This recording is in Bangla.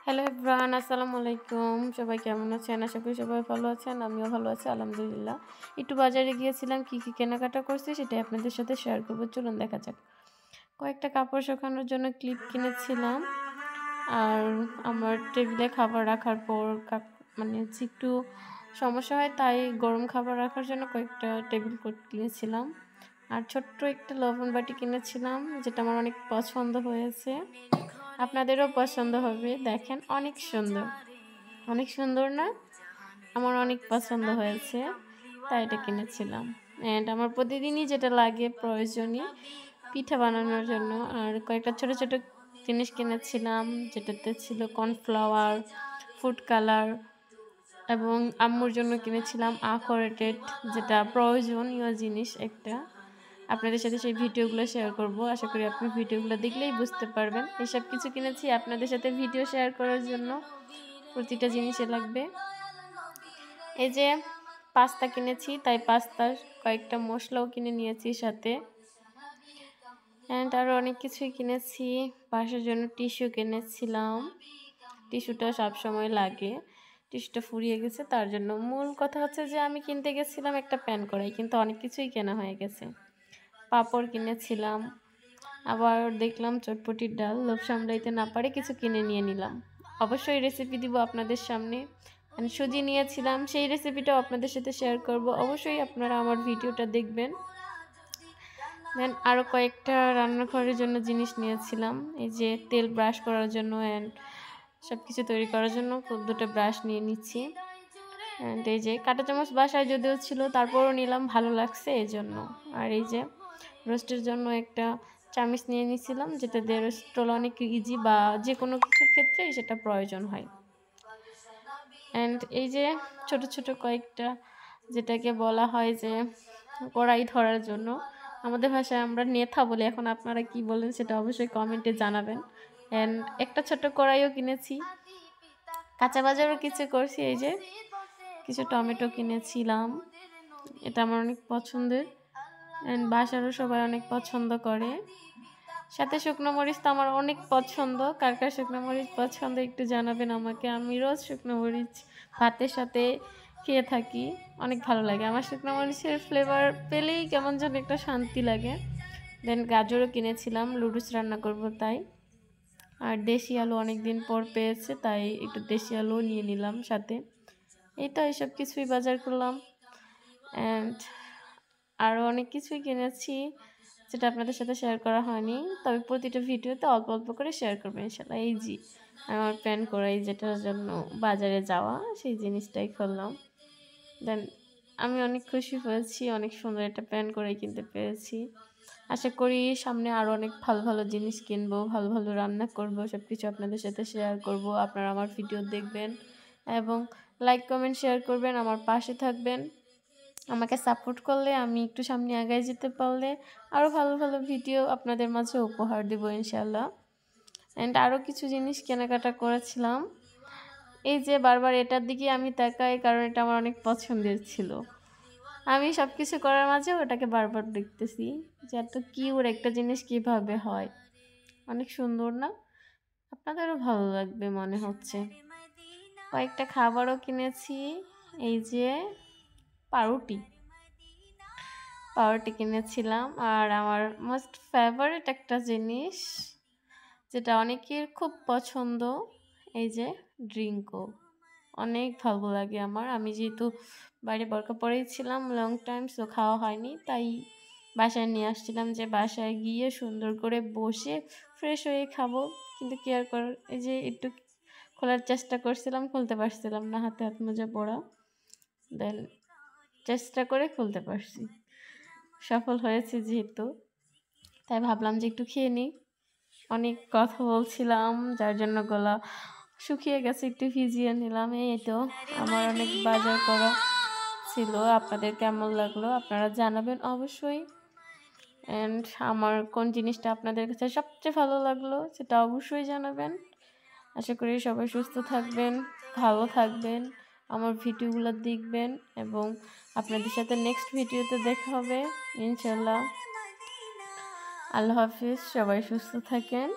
হ্যালো এভরিওয়ান, আসসালামু আলাইকুম। সবাই কেমন আছেন? আশা করি সবাই ভালো আছেন। আমিও ভালো আছি আলহামদুলিল্লাহ। একটু বাজারে গিয়েছিলাম, কি কেনাকাটা করছি সেটাই আপনাদের সাথে শেয়ার করব। চলুন দেখা যাক। কয়েকটা কাপড় শুকানোর জন্য ক্লিপ কিনেছিলাম। আর আমার টেবিলে খাবার রাখার পর মানে হচ্ছে একটু সমস্যা হয়, তাই গরম খাবার রাখার জন্য কয়েকটা টেবিল ক্লথ কিনেছিলাম। আর ছোট্ট একটা লবণ বাটি কিনেছিলাম, যেটা আমার অনেক পছন্দ হয়েছে। আপনাদেরও পছন্দ হবে। দেখেন, অনেক সুন্দর, অনেক সুন্দর না? আমার অনেক পছন্দ হয়েছে, তাই এটা কিনেছিলাম। অ্যান্ড আমার প্রতিদিনই যেটা লাগে প্রয়োজনীয় পিঠা বানানোর জন্য। আর কয়েকটা ছোট ছোট জিনিস কিনেছিলাম, যেটাতে ছিল কর্নফ্লাওয়ার, ফুড কালার, এবং আম্মুর জন্য কিনেছিলাম আকোরেটেড, যেটা প্রয়োজনীয় জিনিস একটা। আপনাদের সাথে সেই ভিডিওগুলো শেয়ার করব। আশা করি আপনি ভিডিওগুলো দেখলেই বুঝতে পারবেন। এসব কিছু কিনেছি আপনাদের সাথে ভিডিও শেয়ার করার জন্য। প্রতিটা জিনিসে লাগবে। এই যে পাস্তা কিনেছি, তাই পাস্তার কয়েকটা মশলাও কিনে নিয়েছি সাথে। অ্যান্ড আরও অনেক কিছুই কিনেছি। বাসার জন্য টিস্যু কিনেছিলাম। টিস্যুটা সবসময় লাগে। টিস্যুটা ফুরিয়ে গেছে, তার জন্য। মূল কথা হচ্ছে যে আমি কিনতে গেছিলাম একটা প্যান কড়াই, কিন্তু অনেক কিছুই কেনা হয়ে গেছে। পাঁপড় কিনেছিলাম। আবার দেখলাম চটপটির ডাল। লোভ সামলাইতে না পারে কিছু কিনে নিয়ে নিলাম। অবশ্যই রেসিপি দিব আপনাদের সামনে। সুজি নিয়েছিলাম, সেই রেসিপিটাও আপনাদের সাথে শেয়ার করব। অবশ্যই আপনারা আমার ভিডিওটা দেখবেন। দেন আরও কয়েকটা রান্নাঘরের জন্য জিনিস নিয়েছিলাম। এই যে তেল ব্রাশ করার জন্য অ্যান্ড সব কিছু তৈরি করার জন্য দুটো ব্রাশ নিয়ে নিচ্ছি। অ্যান্ড এই যে কাঁটা চামচ বাসায় যদিও ছিল, তারপরও নিলাম, ভালো লাগছে এই জন্য। আর এই যে রোস্টের জন্য একটা চামচ নিয়ে নিয়েছিলাম, যেটা দিয়ে রোস্ট অনেক ইজি, বা যে কোনো কিছুর ক্ষেত্রেই সেটা প্রয়োজন হয়। অ্যান্ড এই যে ছোট ছোট কয়েকটা, যেটাকে বলা হয় যে কড়াই ধরার জন্য, আমাদের ভাষায় আমরা নেথা বলি। এখন আপনারা কি বলেন সেটা অবশ্যই কমেন্টে জানাবেন। অ্যান্ড একটা ছোট কড়াইও কিনেছি। কাঁচা বাজারও কিছু করছি। এই যে কিছু টমেটো কিনেছিলাম, এটা আমার অনেক পছন্দের। অ্যান্ড বাসারও সবাই অনেক পছন্দ করে। সাথে শুকনো মরিচ তো আমার অনেক পছন্দ। কার কার শুকনো মরিচ পছন্দ একটু জানাবেন আমাকে। আমি রোজ শুকনো মরিচ ভাতের সাথে খেয়ে থাকি, অনেক ভালো লাগে আমার। শুকনো মরিচের ফ্লেভার পেলেই কেমন যেন একটা শান্তি লাগে। দেন গাজরও কিনেছিলাম, লুডুস রান্না করব তাই। আর দেশি আলু অনেক দিন পর পেয়েছে, তাই একটু দেশি আলুও নিয়ে নিলাম সাথে। এই তো এইসব কিছুই বাজার করলাম। অ্যান্ড আরও অনেক কিছুই কিনেছি, যেটা আপনাদের সাথে শেয়ার করা হয়নি, তবে প্রতিটা ভিডিওতে অল্প অল্প করে শেয়ার করবো ইনশাল্লাহ। এই যে আমার প্ল্যান করাই, যেটার জন্য বাজারে যাওয়া, সেই জিনিসটাই করলাম। দেন আমি অনেক খুশি হয়েছি, অনেক সুন্দর একটা প্ল্যান করে কিনতে পেরেছি। আশা করি সামনে আরও অনেক ভালো ভালো জিনিস কিনবো, ভালো ভালো রান্না করব, সব কিছু আপনাদের সাথে শেয়ার করব। আপনারা আমার ভিডিও দেখবেন এবং লাইক কমেন্ট শেয়ার করবেন, আমার পাশে থাকবেন। আমাকে সাপোর্ট করলে, আমি একটু সামনে আগায় যেতে পারলে আরও ভালো ভালো ভিডিও আপনাদের মাঝে উপহার দেবো ইনশাল্লাহ। অ্যান্ড আরও কিছু জিনিস কেনাকাটা করেছিলাম। এই যে বারবার এটার দিকে আমি তাকাই, কারণ এটা আমার অনেক পছন্দের ছিল। আমি সব কিছু করার মাঝেও ওটাকে বারবার দেখতেছি যে এত কিউট একটা জিনিস কিভাবে হয়। অনেক সুন্দর না? আপনাদেরও ভালো লাগবে মনে হচ্ছে। কয়েকটা খাবারও কিনেছি। এই যে পাউরুটি কিনেছিলাম। আর আমার মোস্ট ফেভারিট একটা জিনিস, যেটা অনেকের খুব পছন্দ, এই যে ড্রিঙ্কও অনেক ভালো লাগে আমার। আমি যেহেতু বাইরে বরকা পরেই ছিলাম লং টাইম, সো খাওয়া হয়নি, তাই বাসায় নিয়ে আসছিলাম, যে বাসায় গিয়ে সুন্দর করে বসে ফ্রেশ হয়ে খাবো। কিন্তু কি আর করার, এই যে একটু খোলার চেষ্টা করছিলাম, খুলতে পারছিলাম না, হাতে হাত মোজা পড়া। দেন চেষ্টা করে খুলতে পারছি, সফল হয়েছে যেহেতু, তাই ভাবলাম যে একটু খেয়ে নিই। অনেক কথা বলছিলাম, যার জন্য গলা শুকিয়ে গেছে, একটু ভিজিয়ে নিলাম। এই তো আমার অনেক বাজার করা ছিল। আপনাদের কেমন লাগলো আপনারা জানাবেন অবশ্যই। অ্যান্ড আমার কোন জিনিসটা আপনাদের কাছে সবচেয়ে ভালো লাগলো সেটা অবশ্যই জানাবেন। আশা করি সবাই সুস্থ থাকবেন, ভালো থাকবেন, আমার ভিডিওগুলো দেখবেন, এবং আপনাদের সাথে নেক্সট ভিডিওতে দেখা হবে ইনশাল্লাহ। আল্লাহ হাফিজ, সবাই সুস্থ থাকেন।